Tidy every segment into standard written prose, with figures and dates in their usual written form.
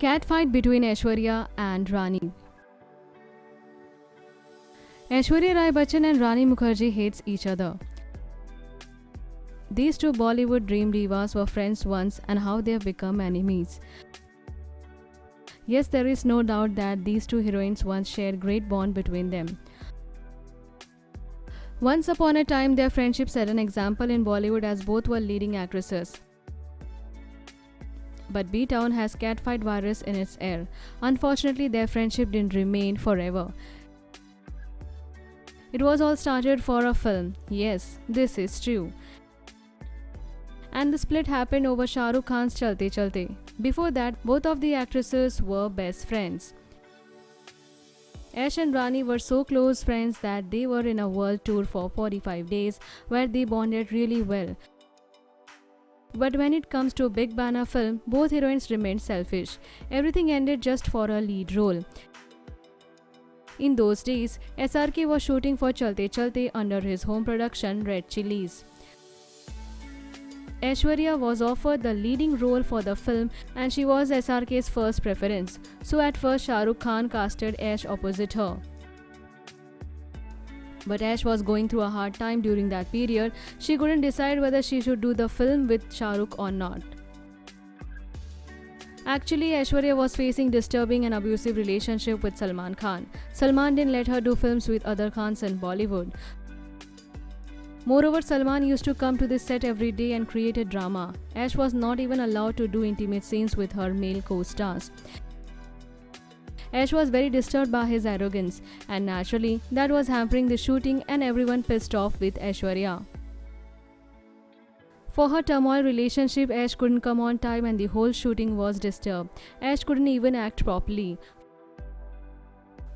Catfight between Aishwarya and Rani. Aishwarya Rai Bachchan and Rani Mukherjee hates each other. These two Bollywood dream divas were friends once, and how they have become enemies. Yes, there is no doubt that these two heroines once shared great bond between them. Once upon a time, their friendship set an example in Bollywood as both were leading actresses. But B-Town has catfight virus in its air. Unfortunately, their friendship didn't remain forever. It was all started for a film. Yes, this is true. And the split happened over Shah Rukh Khan's Chalte Chalte. Before that, both of the actresses were best friends. Ash and Rani were so close friends that they were in a world tour for 45 days where they bonded really well. But when it comes to a big banner film, both heroines remained selfish. Everything ended just for a lead role. In those days, SRK was shooting for Chalte Chalte under his home production Red Chillies. Aishwarya was offered the leading role for the film and she was SRK's first preference. So at first Shah Rukh Khan casted Ash opposite her. But Ash was going through a hard time during that period. She couldn't decide whether she should do the film with Shah Rukh or not. Actually, Aishwarya was facing disturbing and abusive relationship with Salman Khan. Salman didn't let her do films with other Khans in Bollywood. Moreover, Salman used to come to the set every day and create a drama. Ash was not even allowed to do intimate scenes with her male co-stars. Ash was very disturbed by his arrogance, and naturally, that was hampering the shooting and everyone pissed off with Aishwarya. For her turmoil relationship, Ash couldn't come on time and the whole shooting was disturbed. Ash couldn't even act properly.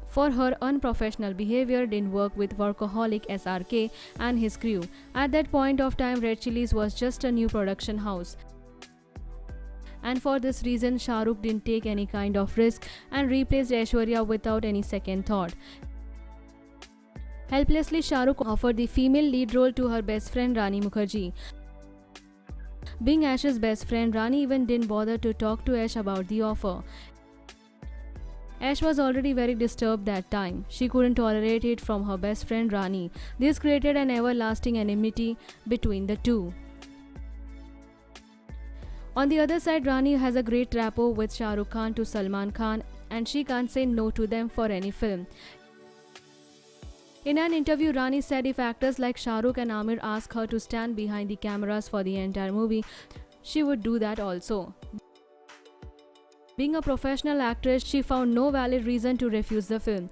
For her unprofessional behavior didn't work with workaholic SRK and his crew. At that point of time, Red Chillies was just a new production house. And for this reason, Shah Rukh didn't take any kind of risk and replaced Aishwarya without any second thought. Helplessly, Shah Rukh offered the female lead role to her best friend Rani Mukherjee. Being Ash's best friend, Rani even didn't bother to talk to Ash about the offer. Ash was already very disturbed that time. She couldn't tolerate it from her best friend Rani. This created an everlasting enmity between the two. On the other side, Rani has a great rapport with Shah Rukh Khan to Salman Khan and she can't say no to them for any film. In an interview, Rani said if actors like Shah Rukh and Aamir ask her to stand behind the cameras for the entire movie, she would do that also. Being a professional actress, she found no valid reason to refuse the film.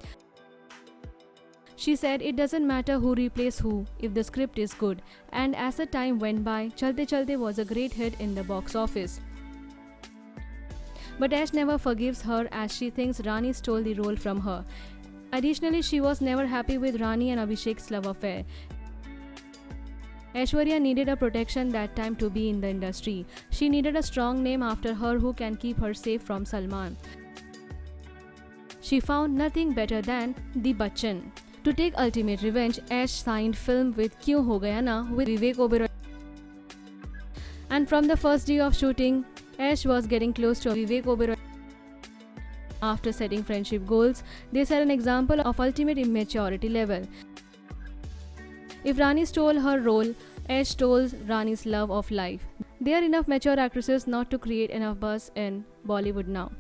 She said it doesn't matter who replaces who if the script is good, and as the time went by, Chalte Chalte was a great hit in the box office. But Ash never forgives her as she thinks Rani stole the role from her. Additionally, she was never happy with Rani and Abhishek's love affair. Aishwarya needed a protection that time to be in the industry. She needed a strong name after her who can keep her safe from Salman. She found nothing better than the Bachchan. To take ultimate revenge, Ash signed film with Kyun Ho Gaya Na with Vivek Oberoi. And from the first day of shooting, Ash was getting close to Vivek Oberoi. After setting friendship goals, they set an example of ultimate immaturity level. If Rani stole her role, Ash stole Rani's love of life. There are enough mature actresses not to create enough buzz in Bollywood now.